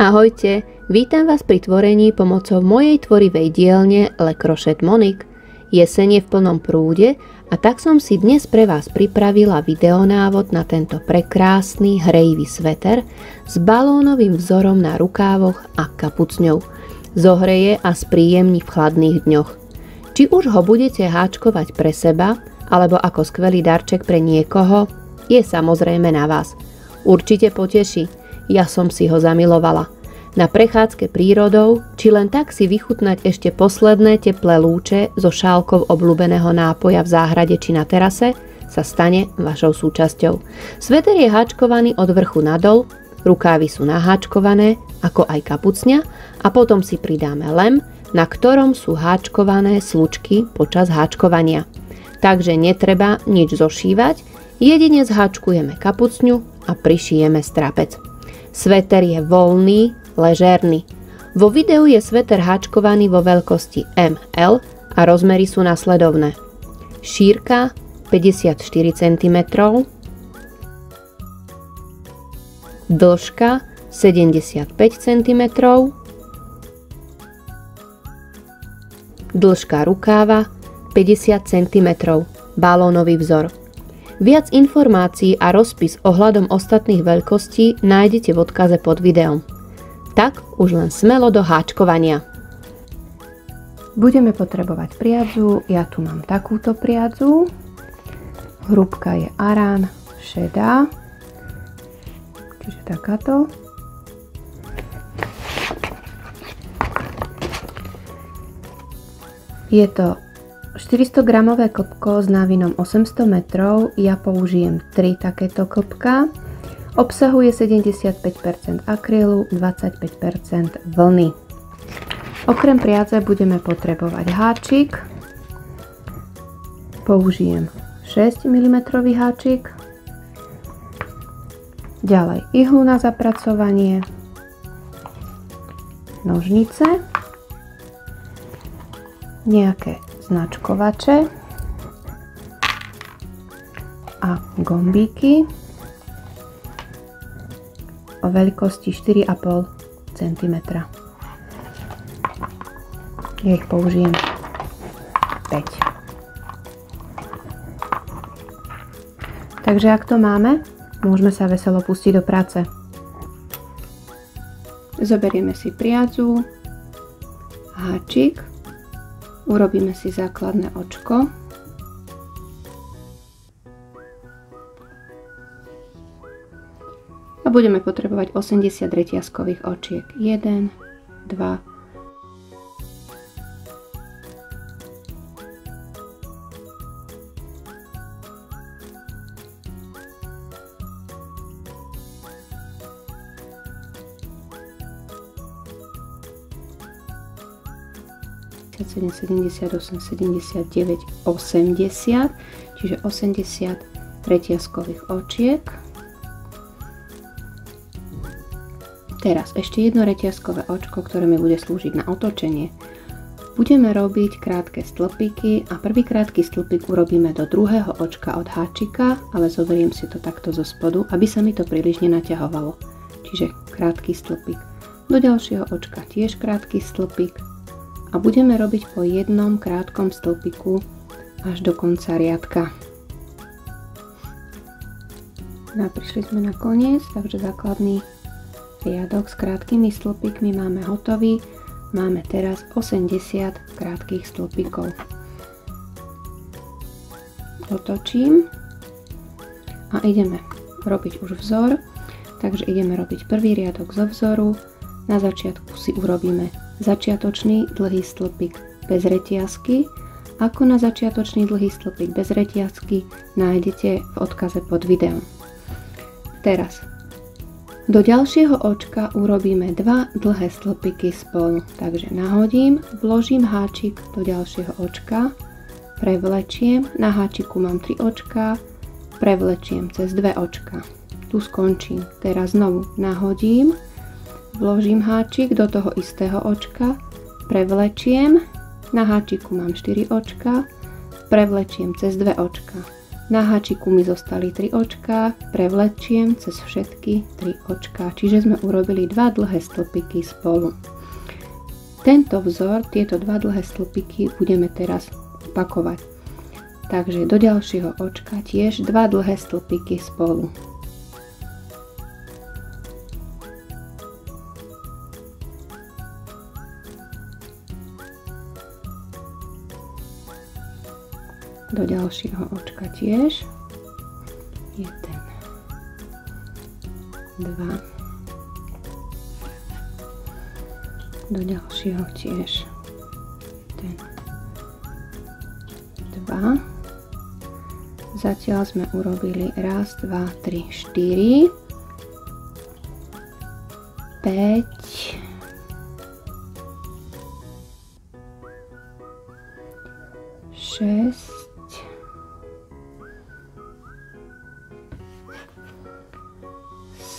Ahojte, vítam vás pri tvorení pomocou mojej tvorivej dielne Le Crochet Monique. Jeseň je v plnom prúde a tak som si dnes pre vás pripravila videonávod na tento prekrásny hrejivý sveter s balónovým vzorom na rukávoch a kapucňou. Zohreje a spríjemní v chladných dňoch. Či už ho budete háčkovať pre seba, alebo ako skvelý darček pre niekoho, je samozrejme na vás. Určite poteší. Ja som si ho zamilovala. Na prechádzke prírodou, či len tak si vychutnať ešte posledné teplé lúče zo šálkov obľúbeného nápoja v záhrade či na terase, sa stane vašou súčasťou. Sveter je háčkovaný od vrchu nadol, rukávy sú naháčkované, ako aj kapucňa, a potom si pridáme lem, na ktorom sú háčkované slučky počas háčkovania. Takže netreba nič zošívať, jedine zháčkujeme kapucňu a prišijeme strapec. Sveter je voľný, ležérny. Vo videu je sveter háčkovaný vo veľkosti ML a rozmery sú nasledovné. Šírka 54 cm, dĺžka 75 cm, dĺžka rukáva 50 cm, balónový vzor. Viac informácií a rozpis ohľadom ostatných veľkostí nájdete v odkaze pod videom. Tak už len smelo do háčkovania. Budeme potrebovať priadzu, ja tu mám takúto priadzu. Hrúbka je arán šedá, čiže takáto. Je to 400 gramové klpko s návinom 800 metrov, ja použijem 3 takéto klpka. Obsahuje 75% akrylu, 25% vlny. Okrem priadze budeme potrebovať háčik. Použijem 6 mm háčik. Ďalej ihlu na zapracovanie, nožnice, nejaké značkovače a gombíky o veľkosti 4,5 cm. Ja ich použijem 5. Takže ak to máme, môžeme sa veselo pustiť do práce. Zoberieme si priadzu, háčik, urobíme si základné očko. A budeme potrebovať 80 reťazkových očiek. 1, 2, 78, 79, 80, čiže 80 reťazkových očiek. Teraz ešte jedno reťazkové očko, ktoré mi bude slúžiť na otočenie. Budeme robiť krátke stĺpiky a prvý krátky stĺpik urobíme do druhého očka od háčika, ale zoberiem si to takto zo spodu, aby sa mi to príliš nenaťahovalo. Čiže krátky stĺpik. Do ďalšieho očka tiež krátky stĺpik. A budeme robiť po jednom krátkom stĺpiku až do konca riadka. No a prišli sme na koniec, takže základný riadok s krátkými stĺpikmi máme hotový. Máme teraz 80 krátkych stĺpikov. Otočím a ideme robiť už vzor. Takže ideme robiť prvý riadok zo vzoru. Na začiatku si urobíme začiatočný dlhý stĺpik bez reťazky. Ako na začiatočný dlhý stĺpik bez reťazky nájdete v odkaze pod videom. Teraz do ďalšieho očka urobíme 2 dlhé stĺpiky spolu. Takže nahodím, vložím háčik do ďalšieho očka, prevlečiem, na háčiku mám 3 očka, prevlečiem cez 2 očka. Tu skončím. Teraz znovu nahodím, vložím háčik do toho istého očka, prevlečiem, na háčiku mám 4 očka, prevlečiem cez 2 očka. Na háčiku mi zostali 3 očká, prevlečiem cez všetky 3 očká, čiže sme urobili 2 dlhé stĺpiky spolu. Tento vzor, tieto 2 dlhé stĺpiky budeme teraz opakovať. Takže do ďalšieho očka tiež 2 dlhé stĺpiky spolu. Do ďalšieho očka tiež 1, 2, do ďalšieho tiež 1, 2. Zatiaľ sme urobili 1, 2, 3, 4, 5, 6,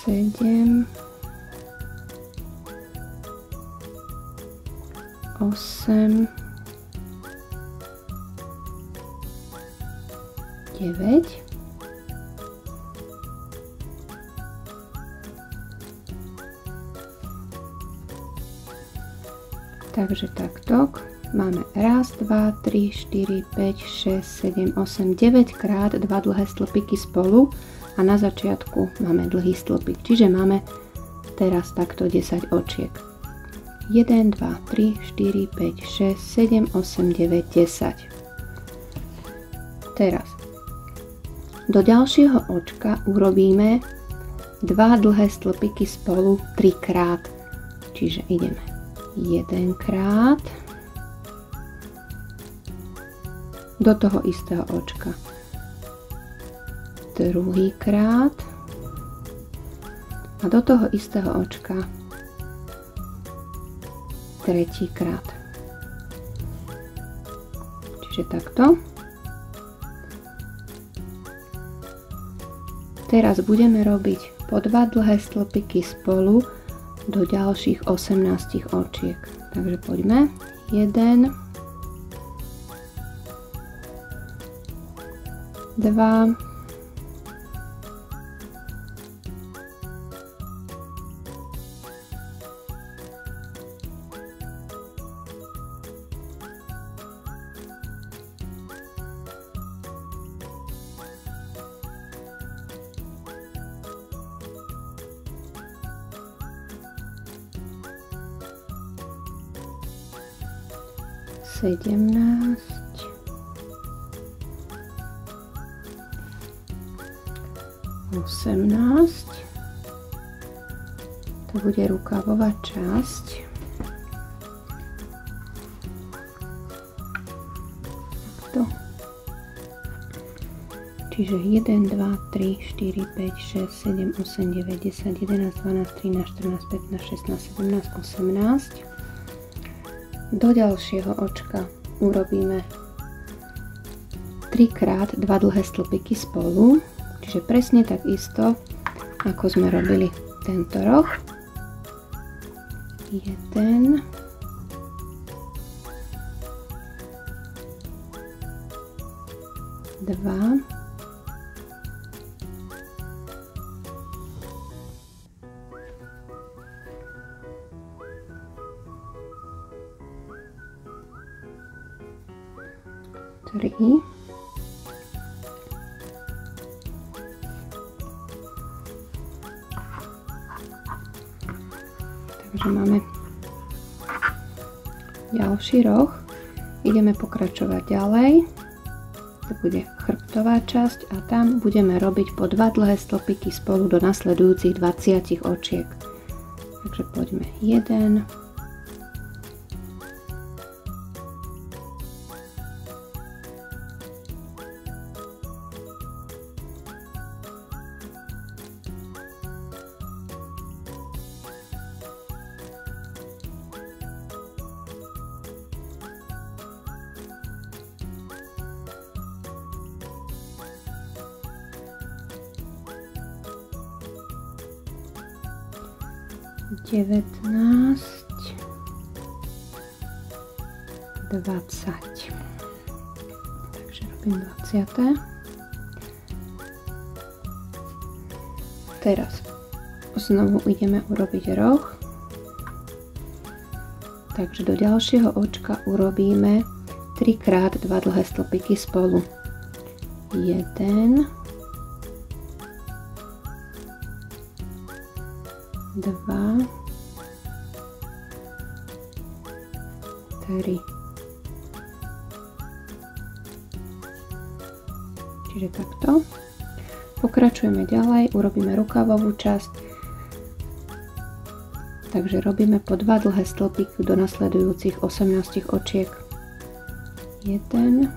7, 8, 9, takže takto máme 1, 2, 3, 4, 5, 6, 7, 8, 9 krát 2 dlhé stĺpiky spolu a na začiatku máme dlhý stĺpik, čiže máme teraz takto 10 očiek. 1, 2, 3, 4, 5, 6, 7, 8, 9, 10. Teraz do ďalšieho očka urobíme 2 dlhé stĺpiky spolu 3 krát, čiže ideme 1 krát do toho istého očka, druhý krát a do toho istého očka tretí krát. Čiže takto. Teraz budeme robiť po 2 dlhé stĺpiky spolu do ďalších 18 očiek. Takže poďme. 1, 2, 17, 18, to bude rukávová časť. Takto. Čiže 1, 2, 3, 4, 5, 6, 7, 8, 9, 10, 11, 12, 13, 14, 15, 16, 17, 18. Do ďalšieho očka urobíme 3 krát 2 dlhé stĺpiky spolu, čiže presne tak isto, ako sme robili tento roh. 1, 2, 3, takže máme ďalší roh. Ideme pokračovať ďalej. To bude chrbtová časť a tam budeme robiť po 2 dlhé stĺpiky spolu do nasledujúcich 20 očiek. Takže poďme 1, 19, 20. Takže robím 20. Teraz znovu ideme urobiť roh. Takže do ďalšieho očka urobíme 3x 2 dlhé stĺpiky spolu. 1, 2, 3. Čiže takto. Pokračujeme ďalej, urobíme rukávovú časť. Takže robíme po 2 dlhé stĺpiky do nasledujúcich 18 očiek. 1,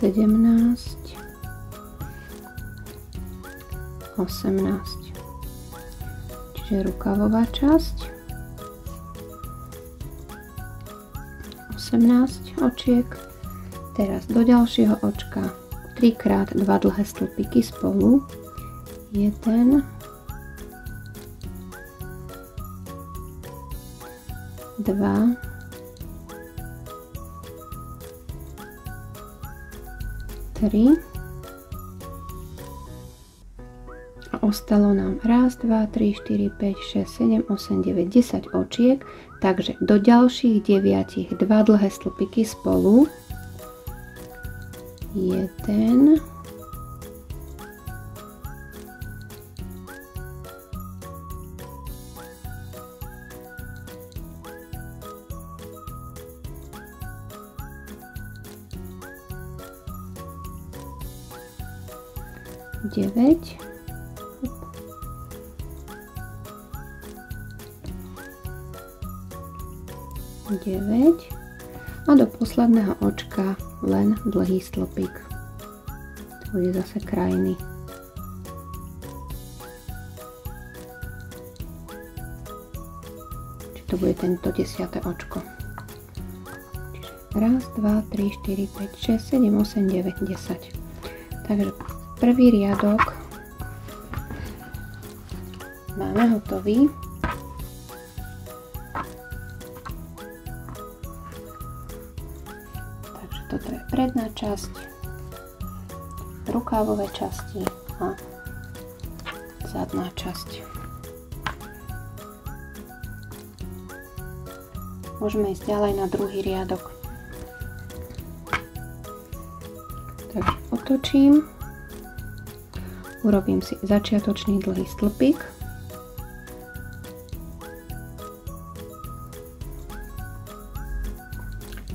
17, 18. Čiže rukávová časť. 18 očiek. Teraz do ďalšieho očka 3x 2 dlhé stĺpiky spolu. 1, 2, 3 a ostalo nám 1, 2, 3, 4, 5, 6, 7, 8, 9, 10 očiek, takže do ďalších 9 2 dlhé stĺpiky spolu. 1, 9, 9 a do posledného očka len dlhý stĺpik. To bude zase krajný. Čiže to bude tento 10. očko. Čiže 1, 2, 3, 4, 5, 6, 7, 8, 9, 10. Takže prvý riadok máme hotový. Takže toto je predná časť, rukávové časti a zadná časť. Môžeme ísť ďalej na druhý riadok. Takže otočím. Urobím si začiatočný dlhý stĺpik.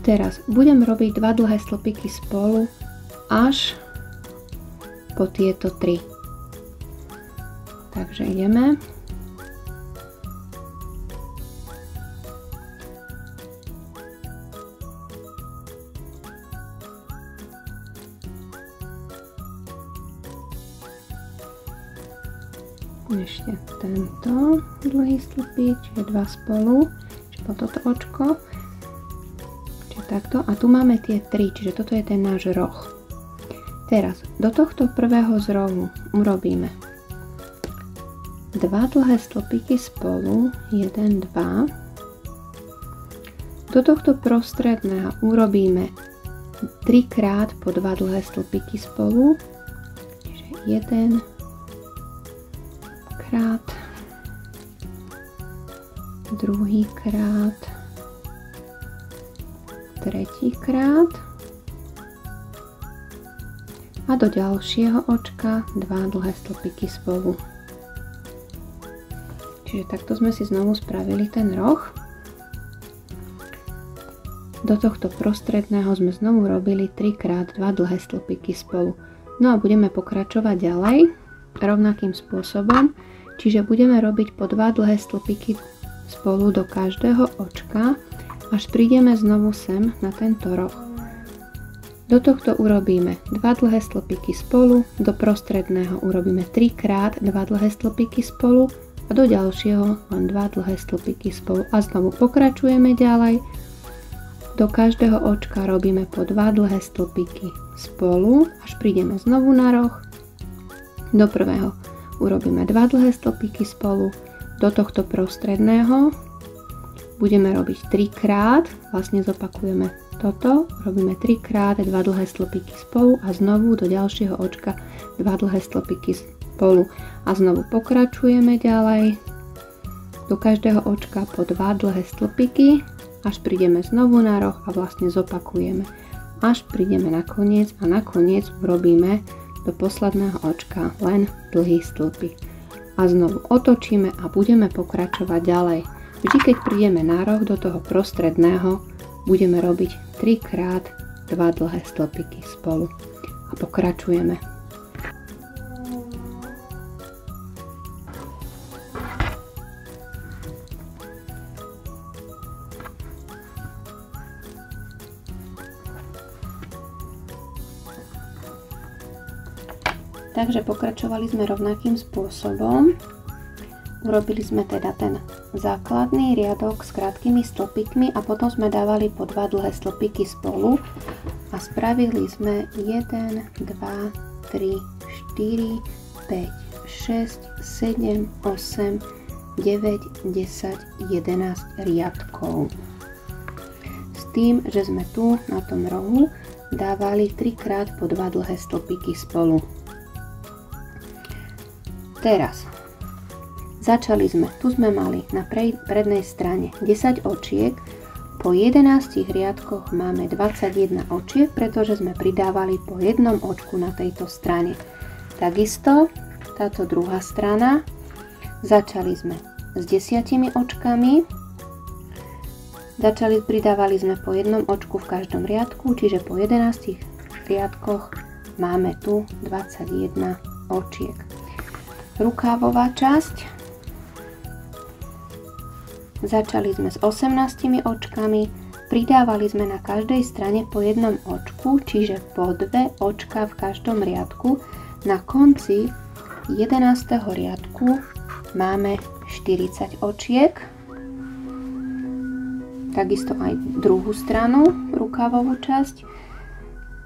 Teraz budem robiť 2 dlhé stĺpiky spolu až po tieto 3. Takže ideme. Ešte tento dlhý stĺpik, čiže 2 spolu, čiže po toto očko, čiže takto. A tu máme tie 3, čiže toto je ten náš roh. Teraz do tohto prvého z rohu urobíme 2 dlhé stĺpiky spolu, 1, 2. Do tohto prostredného urobíme 3x po 2 dlhé stĺpiky spolu, čiže 1 krát, druhý krát, tretí krát a do ďalšieho očka 2 dlhé stĺpiky spolu. Čiže takto sme si znovu spravili ten roh. Do tohto prostredného sme znovu robili 3x 2 dlhé stĺpiky spolu. No a budeme pokračovať ďalej rovnakým spôsobom. Čiže budeme robiť po 2 dlhé stĺpiky spolu do každého očka, až prídeme znovu sem na tento roh. Do tohto urobíme 2 dlhé stĺpiky spolu, do prostredného urobíme 3x 2 dlhé stĺpiky spolu a do ďalšieho len 2 dlhé stĺpiky spolu a znovu pokračujeme ďalej. Do každého očka robíme po 2 dlhé stĺpiky spolu, až prídeme znovu na roh. Do prvého urobíme 2 dlhé stĺpiky spolu, do tohto prostredného budeme robiť 3 krát, vlastne zopakujeme toto, robíme 3 krát 2 dlhé stĺpiky spolu a znovu do ďalšieho očka 2 dlhé stĺpiky spolu a znovu pokračujeme ďalej. Do každého očka po 2 dlhé stĺpiky, až prídeme znovu na roh a vlastne zopakujeme, až prídeme na koniec a nakoniec urobíme do posledného očka len dlhý stĺpik. A znovu otočíme a budeme pokračovať ďalej. Vždy, keď prídeme na roh do toho prostredného, budeme robiť 3 krát 2 dlhé stĺpiky spolu. A pokračujeme. Takže pokračovali sme rovnakým spôsobom. Urobili sme teda ten základný riadok s krátkými stĺpikmi a potom sme dávali po 2 dlhé stĺpiky spolu a spravili sme 1, 2, 3, 4, 5, 6, 7, 8, 9, 10, 11 riadkov. S tým, že sme tu na tom rohu dávali 3 krát po 2 dlhé stĺpiky spolu. Teraz začali sme, tu sme mali na prednej strane 10 očiek, po 11 riadkoch máme 21 očiek, pretože sme pridávali po jednom očku na tejto strane. Takisto táto druhá strana, začali sme s 10 očkami, pridávali sme po jednom očku v každom riadku, čiže po 11 riadkoch máme tu 21 očiek. Rukávová časť. Začali sme s 18 očkami, pridávali sme na každej strane po jednom očku, čiže po 2 očka v každom riadku. Na konci 11. riadku máme 40 očiek. Takisto aj druhú stranu, rukávovú časť.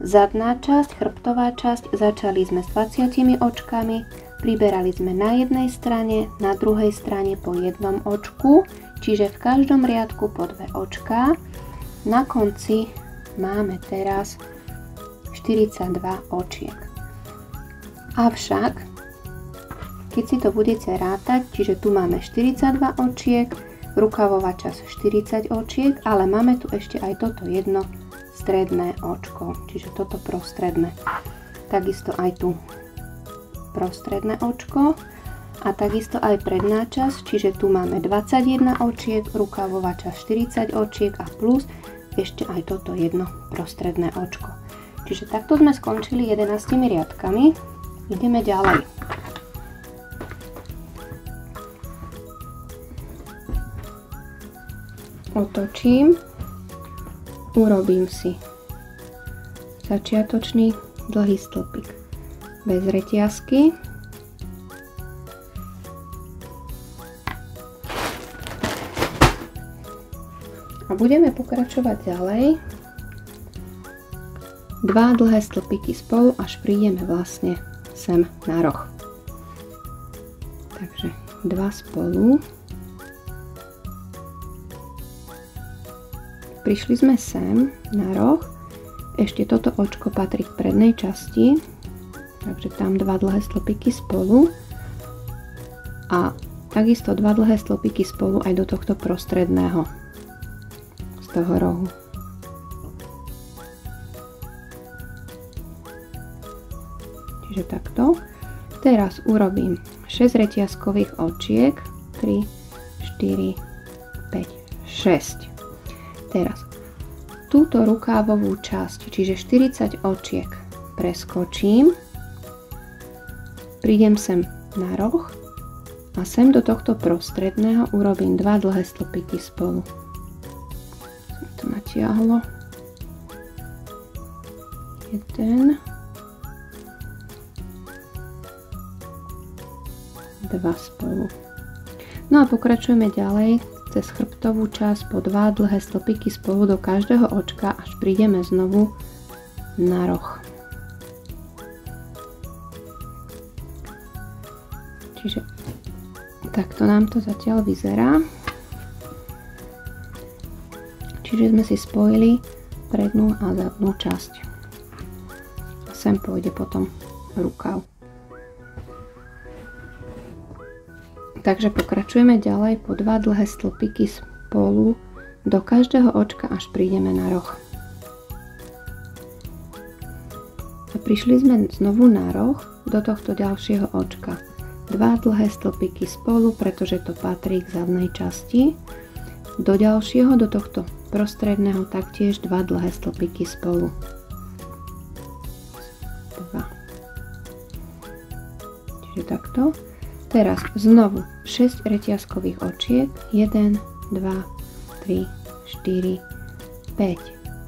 Zadná časť, chrbtová časť, začali sme s 20 očkami, priberali sme na jednej strane, na druhej strane po jednom očku, čiže v každom riadku po 2 očká. Na konci máme teraz 42 očiek. Avšak, keď si to budete rátať, čiže tu máme 42 očiek, rukávová časť 40 očiek, ale máme tu ešte aj toto jedno stredné očko, čiže toto prostredné. Takisto aj tu prostredné očko a takisto aj predná časť, čiže tu máme 21 očiek, rukávová časť 40 očiek a plus ešte aj toto jedno prostredné očko. Čiže takto sme skončili 11 riadkami. Ideme ďalej. Otočím, urobím si začiatočný dlhý stĺpik bez reťazky. A budeme pokračovať ďalej. 2 dlhé stĺpiky spolu, až prídeme vlastne sem na roh. Takže 2 spolu. Prišli sme sem na roh. Ešte toto očko patrí k prednej časti. Takže tam 2 dlhé stĺpiky spolu. A takisto 2 dlhé stĺpiky spolu aj do tohto prostredného. Z toho rohu. Čiže takto. Teraz urobím 6 reťazkových očiek. 3, 4, 5, 6. Teraz túto rukávovú časť, čiže 40 očiek, preskočím. Prídem sem na roh a sem do tohto prostredného urobím 2 dlhé stĺpiky spolu. To natiahlo. 1, 2 spolu. No a pokračujeme ďalej cez chrbtovú časť po 2 dlhé stĺpiky spolu do každého očka, až prídeme znovu na roh. Čiže takto nám to zatiaľ vyzerá. Čiže sme si spojili prednú a zadnú časť. A sem pôjde potom rukav. Takže pokračujeme ďalej po 2 dlhé stĺpiky spolu do každého očka, až prídeme na roh. A prišli sme znovu na roh do tohto ďalšieho očka. 2 dlhé stĺpiky spolu, pretože to patrí k zadnej časti. Do ďalšieho, do tohto prostredného, taktiež 2 dlhé stĺpiky spolu. 2. Čiže takto. Teraz znovu 6 reťazkových očiek. 1, 2, 3, 4, 5,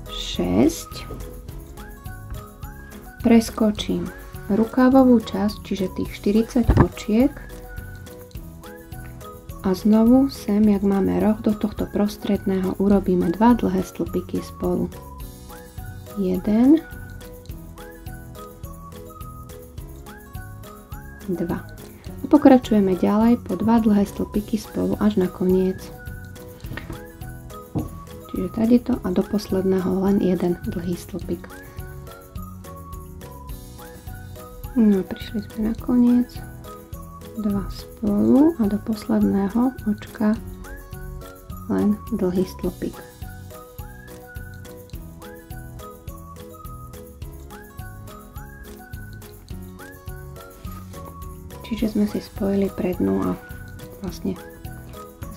6. Preskočím rukávovú časť, čiže tých 40 očiek. A znovu sem, jak máme roh, do tohto prostredného urobíme 2 dlhé stĺpiky spolu. 1, 2. Pokračujeme ďalej po 2 dlhé stĺpiky spolu až na koniec. Čiže tadyto a do posledného len 1 dlhý stĺpik. No, prišli sme na koniec. 2 spolu a do posledného očka len dlhý stĺpik. Čiže sme si spojili prednú a vlastne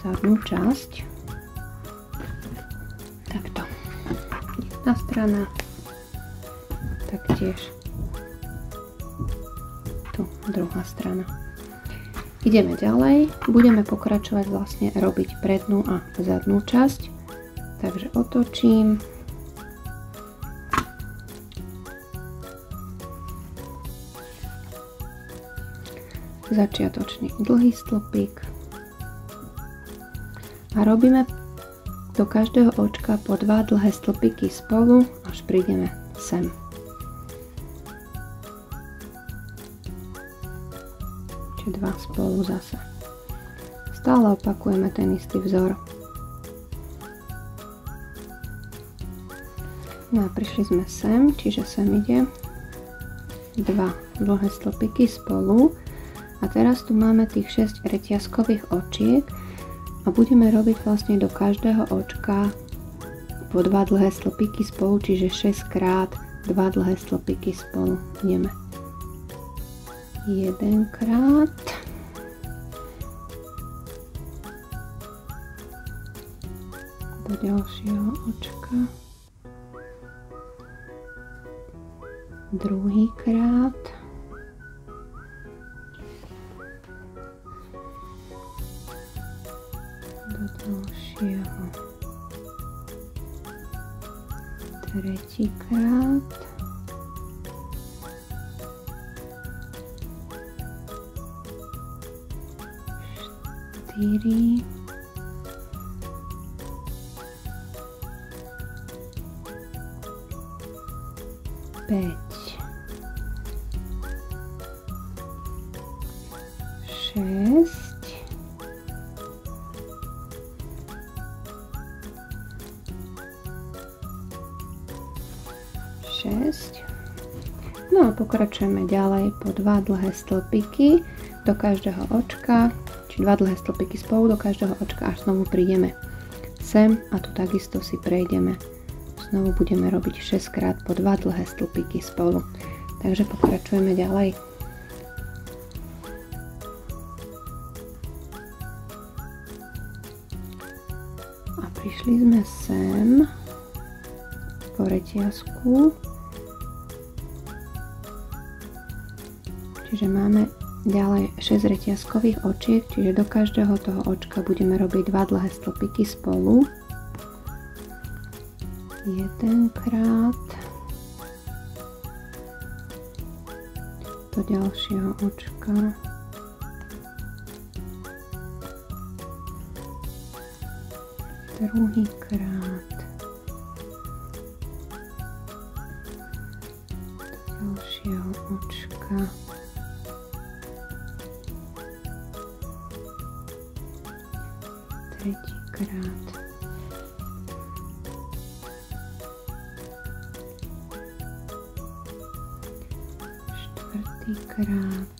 zadnú časť. Takto. Jedna strana, taktiež tu druhá strana. Ideme ďalej, budeme pokračovať vlastne robiť prednú a zadnú časť. Takže otočím. Začiatočný dlhý stĺpik a robíme do každého očka po 2 dlhé stĺpiky spolu, až prídeme sem. Čiže 2 spolu zase. Stále opakujeme ten istý vzor. No a prišli sme sem, čiže sem ide 2 dlhé stĺpiky spolu. A teraz tu máme tých 6 reťazkových očiek a budeme robiť vlastne do každého očka po 2 dlhé stĺpiky spolu, čiže 6 krát 2 dlhé stĺpiky spolu. Ideme 1 krát, do ďalšieho očka, druhý krát, ďalšieho, tretíkrát, štyri, päť, šesť, 6. No a pokračujeme ďalej po 2 dlhé stĺpiky do každého očka, či 2 dlhé stĺpiky spolu do každého očka, až znovu prídeme sem a tu takisto si prejdeme. Znovu budeme robiť 6 krát po 2 dlhé stĺpiky spolu. Takže pokračujeme ďalej. A prišli sme sem po reťazku. Čiže máme ďalej 6 reťazkových očiek, čiže do každého toho očka budeme robiť 2 dlhé stĺpiky spolu. 1 krát do ďalšieho očka, druhýkrát, ďalšieho očka, tretíkrát, štvrtýkrát,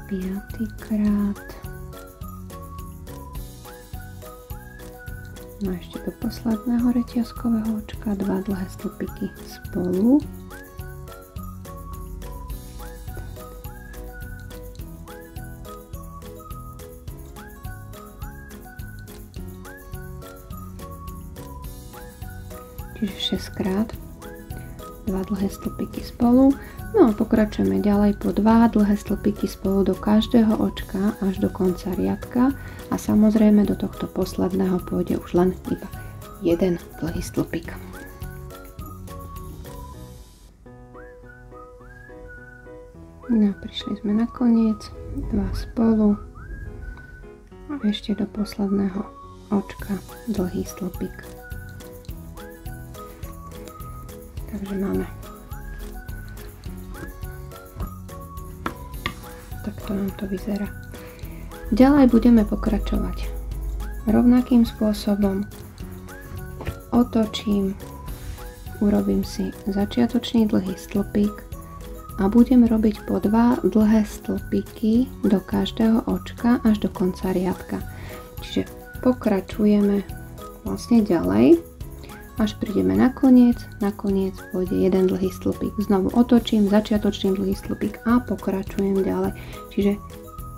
piatýkrát, no a ešte do posledného reťazkového očka 2 dlhé stĺpiky spolu. Čiže 6 krát 2 dlhé stĺpiky spolu. No a pokračujeme ďalej po 2 dlhé stĺpiky spolu do každého očka až do konca riadka a samozrejme do tohto posledného pôjde už len iba jeden dlhý stĺpik. No prišli sme na koniec, 2 spolu a ešte do posledného očka dlhý stĺpik. Takže máme. Takto nám to vyzerá. Ďalej budeme pokračovať rovnakým spôsobom. Otočím, urobím si začiatočný dlhý stĺpik a budem robiť po 2 dlhé stĺpiky do každého očka až do konca riadka. Čiže pokračujeme vlastne ďalej, až prídeme na koniec pôjde jeden dlhý stĺpik. Znovu otočím, začiatočný dlhý stĺpik a pokračujem ďalej. Čiže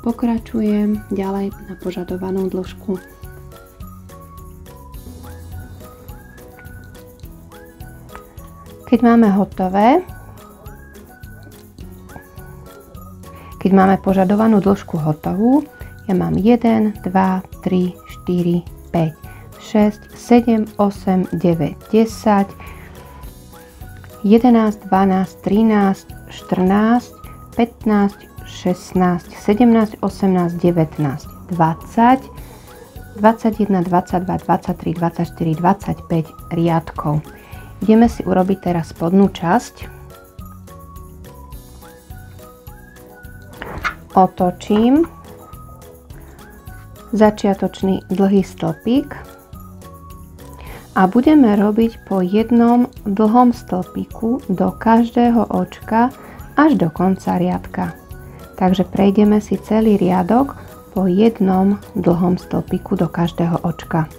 pokračujem ďalej na požadovanú dĺžku. Keď máme hotové, keď máme požadovanú dĺžku hotovú, ja mám 1, 2, 3, 4, 5. 6, 7, 8, 9, 10, 11, 12, 13, 14, 15, 16, 17, 18, 19, 20, 21, 22, 23, 24, 25 riadkov. Ideme si urobiť teraz spodnú časť. Otočím začiatočný dlhý stĺpik a budeme robiť po jednom dlhom stĺpiku do každého očka až do konca riadka. Takže prejdeme si celý riadok po jednom dlhom stĺpiku do každého očka.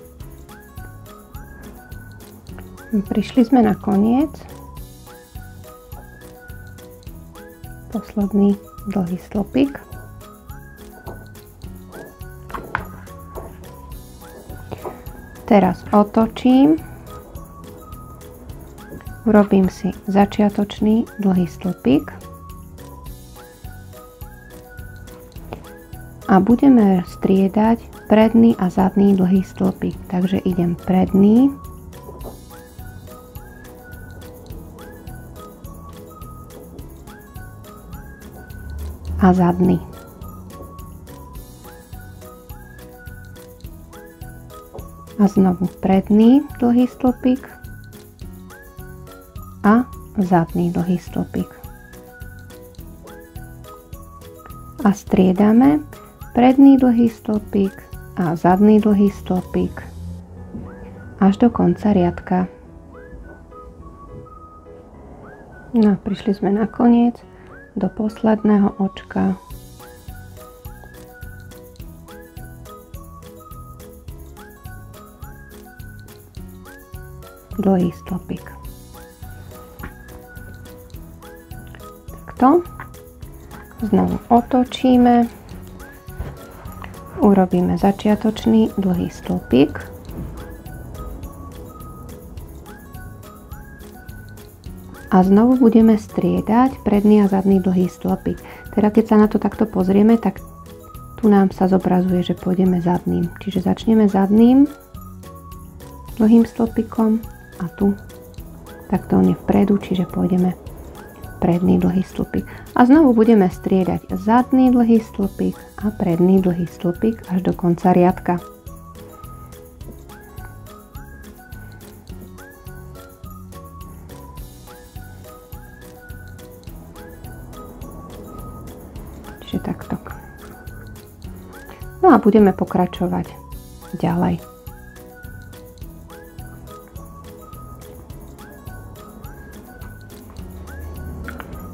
Prišli sme na koniec. Posledný dlhý stĺpik. Teraz otočím, urobím si začiatočný dlhý stĺpik a budeme striedať predný a zadný dlhý stĺpik. Takže idem predný, a zadný. A znovu predný dlhý stĺpik a zadný dlhý stĺpik. A striedame predný dlhý stĺpik a zadný dlhý stĺpik až do konca riadka. No, prišli sme na koniec do posledného očka. Dlhý stĺpik. Takto. Znovu otočíme. Urobíme začiatočný dlhý stĺpik. A znovu budeme striedať predný a zadný dlhý stĺpik. Teda keď sa na to takto pozrieme, tak tu nám sa zobrazuje, že pôjdeme zadným. Čiže začneme zadným dlhým stĺpikom a tu takto on je vpredu, čiže pôjdeme predný dlhý stĺpik. A znovu budeme striedať zadný dlhý stĺpik a predný dlhý stĺpik až do konca riadka. Čiže takto. No a budeme pokračovať ďalej.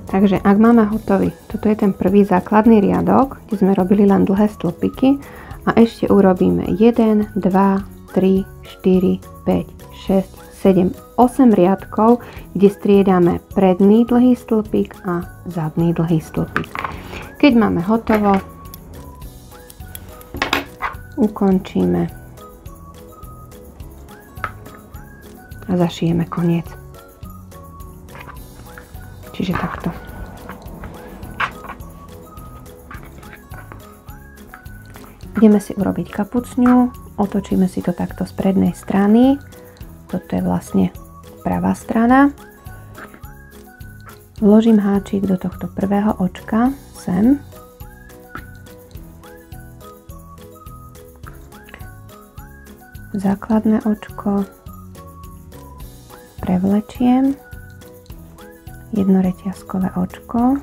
Takže ak máme hotový, toto je ten prvý základný riadok, kde sme robili len dlhé stĺpiky a ešte urobíme 1, 2, 3, 4, 5, 6, 7, 8 riadkov, kde striedame predný dlhý stĺpik a zadný dlhý stĺpik. Keď máme hotovo, ukončíme a zašijeme koniec. Čiže takto. Ideme si urobiť kapucňu, otočíme si to takto z prednej strany. Toto je vlastne pravá strana. Vložím háčik do tohto prvého očka sem. Základné očko prevlečiem. Jedno reťazkové očko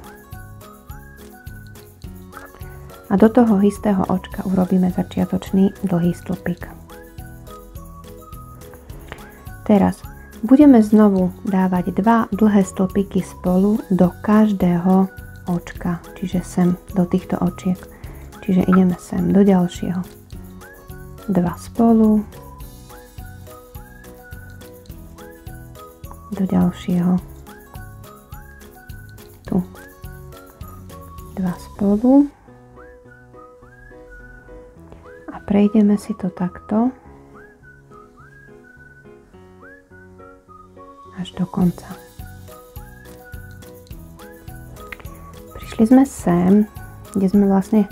a do toho istého očka urobíme začiatočný dlhý stĺpik. Teraz budeme znovu dávať dva dlhé stĺpiky spolu do každého očka, čiže sem do týchto očiek. Čiže ideme sem do ďalšieho. Dva spolu, do ďalšieho. Tu dva spolu a prejdeme si to takto až do konca. Prišli sme sem, kde sme vlastne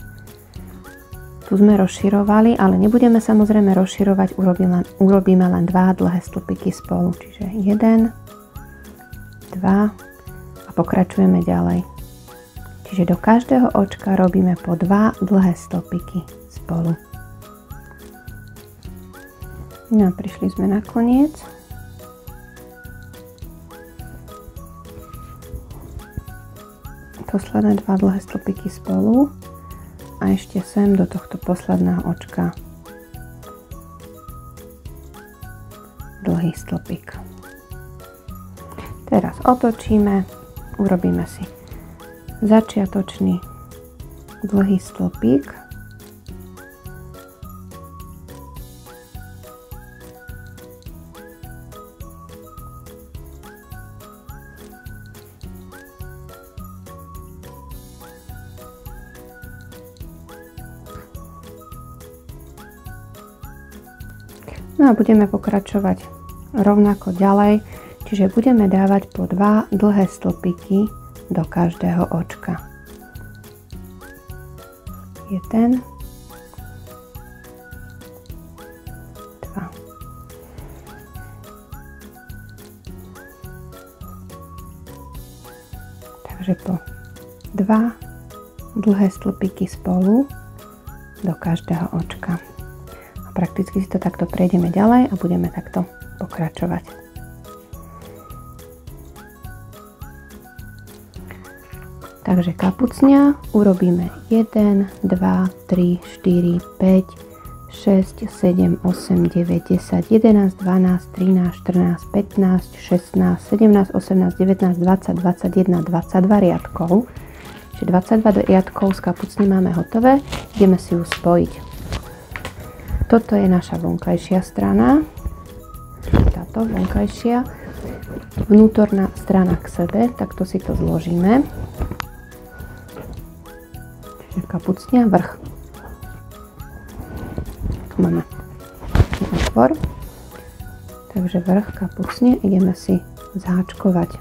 tu sme rozširovali, ale nebudeme samozrejme rozširovať, urobíme len dva dlhé stĺpiky spolu, čiže 1, 2 a pokračujeme ďalej. Čiže do každého očka robíme po 2 dlhé stĺpiky spolu. No a prišli sme na koniec. Posledné 2 dlhé stĺpiky spolu a ešte sem do tohto posledného očka dlhý stĺpik. Teraz otočíme, urobíme si začiatočný dlhý stĺpik no a budeme pokračovať rovnako ďalej. Čiže budeme dávať po 2 dlhé stĺpiky do každého očka. 1, 2. Takže po 2 dlhé stĺpiky spolu do každého očka. A prakticky si to takto prejdeme ďalej a budeme takto pokračovať. Takže kapucňa urobíme 1, 2, 3, 4, 5, 6, 7, 8, 9, 10, 11, 12, 13, 14, 15, 16, 17, 18, 19, 20, 21, 22 riadkov. Čiže 22 riadkov z kapucne máme hotové. Ideme si ju spojiť. Toto je naša vonkajšia strana. Táto vonkajšia. Vnútorná strana k sebe. Takto si to zložíme. Kapucňa, vrch. Tu máme otvor. Takže vrch kapucne ideme si zaháčkovať.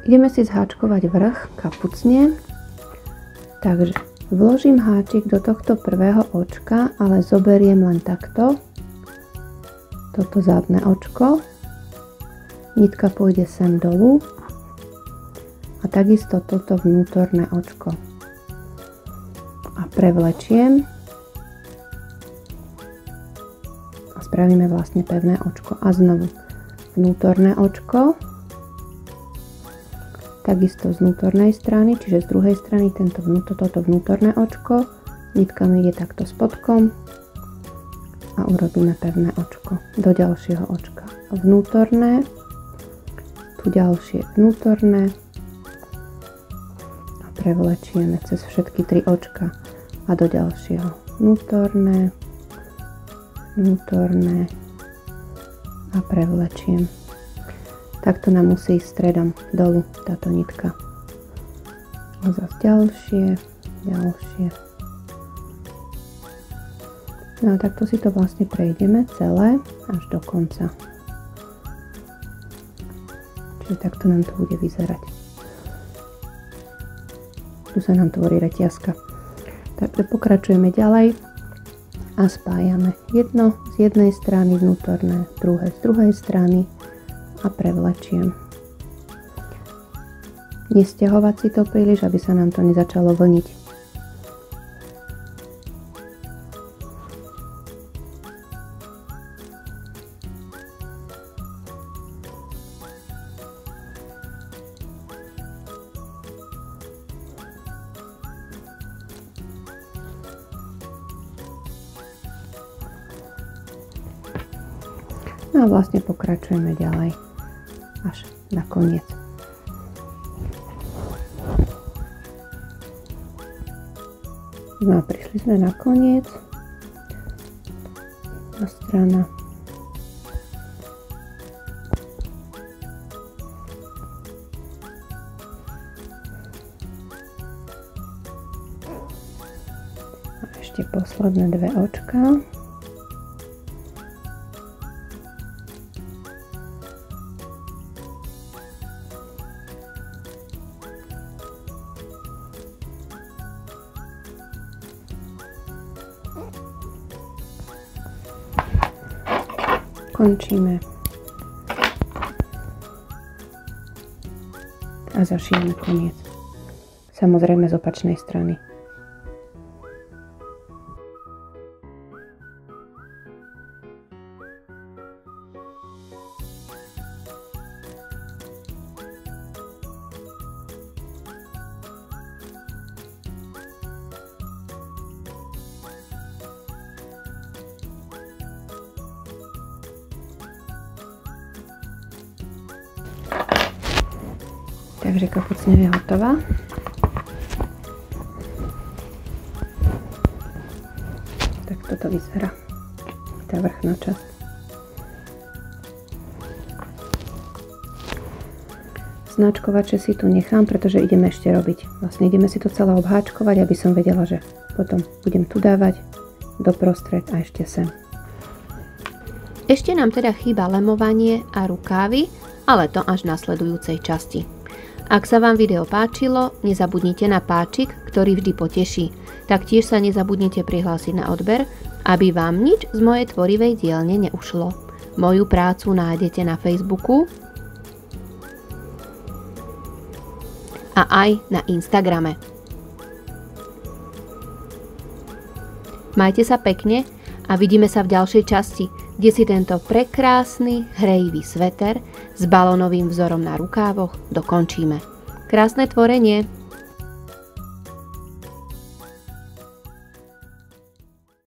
Ideme si zháčkovať vrch kapucne, takže vložím háčik do tohto prvého očka, ale zoberiem len takto, toto zadné očko, nitka pôjde sem dolu a takisto toto vnútorné očko a prevlečiem a spravíme vlastne pevné očko a znovu vnútorné očko, takisto z vnútornej strany, čiže z druhej strany toto vnútorné očko, nitka mi ide takto spodkom a urobíme pevné očko do ďalšieho očka. Vnútorné, tu ďalšie vnútorné a prevlečieme cez všetky tri očka a do ďalšieho vnútorné, vnútorné a prevlečiem. Takto nám musí ísť stredom dolu táto nitka. A zase ďalšie, ďalšie. No a takto si to vlastne prejdeme celé až do konca. Čiže takto nám to bude vyzerať. Tu sa nám tvorí reťazka. Takže pokračujeme ďalej a spájame jedno z jednej strany vnútorné, druhé z druhej strany a prevlečiem. Nesťahovať si to príliš, aby sa nám to nezačalo vlniť. No a vlastne pokračujeme ďalej až na koniec. No a prišli sme na koniec. A strana. A ešte posledné dve očka. Končíme a zašijeme koniec. Samozrejme z opačnej strany. Takže kapucňa je hotová. Tak toto vyzerá tá vrchná časť. Značkovače si tu nechám, pretože ideme ešte robiť. Vlastne ideme si to celé obháčkovať, aby som vedela, že potom budem tu dávať doprostred a ešte sem. Ešte nám teda chýba lemovanie a rukávy, ale to až v nasledujúcej časti. Ak sa vám video páčilo, nezabudnite na páčik, ktorý vždy poteší. Taktiež sa nezabudnite prihlásiť na odber, aby vám nič z mojej tvorivej dielne neušlo. Moju prácu nájdete na Facebooku a aj na Instagrame. Majte sa pekne a vidíme sa v ďalšej časti, kde si tento prekrásny hrejivý sveter s balónovým vzorom na rukávoch dokončíme. Krásne tvorenie!